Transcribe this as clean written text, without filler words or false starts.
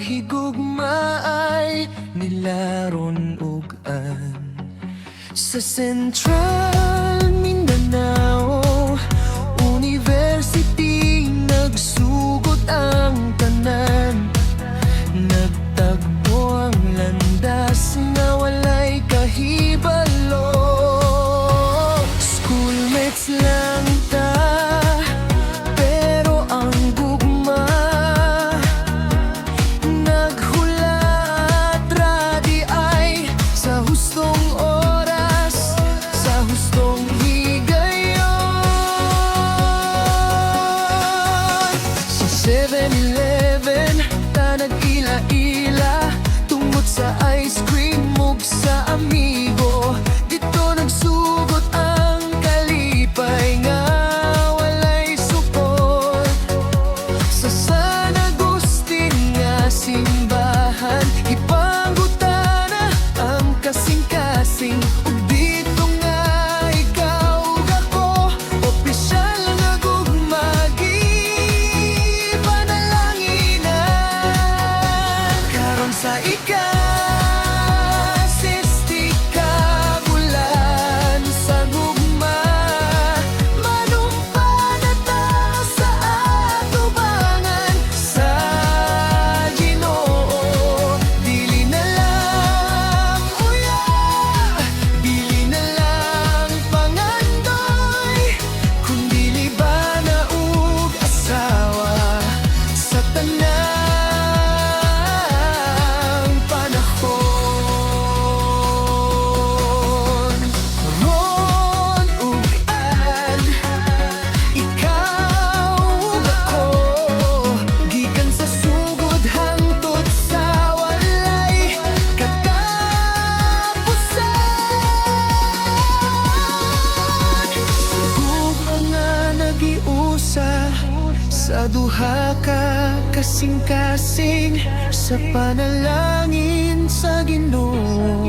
higugma ay nilaron ug-an sa Central Mindanao University. Nagsugod ang tanan, nagtagpo ang landas na walay kahibalo. Schoolmates lang ta, pero ang gugma naghulat ra di ay sa hustong oras, sa hustong higayon. Sa 7-Eleven ta nag-ila-ila tungod sa ice cream ug sa amigo. Dito nagsugot ang kalipay nga walay supot. Sa San Agustin nga simbahan ipangutana ang kasing-kasing. Ug dito nga ikaw ug ako opisyal nga gugmagi panalanginan karon sa ika-60 bulan sa gugma. Manumpa na ta sa atubangan sa Ginoo. Dili na lang uya, dili na lang pangandoy, kundi libana ug asawa sa tanang panahon. Ron ug an, ikaw ug ako, gikan sa sugod hangtod sa walay katapusan. Gugma nga nagiusa sa duha ka kasing-kasing sa panalangin sa Ginoo.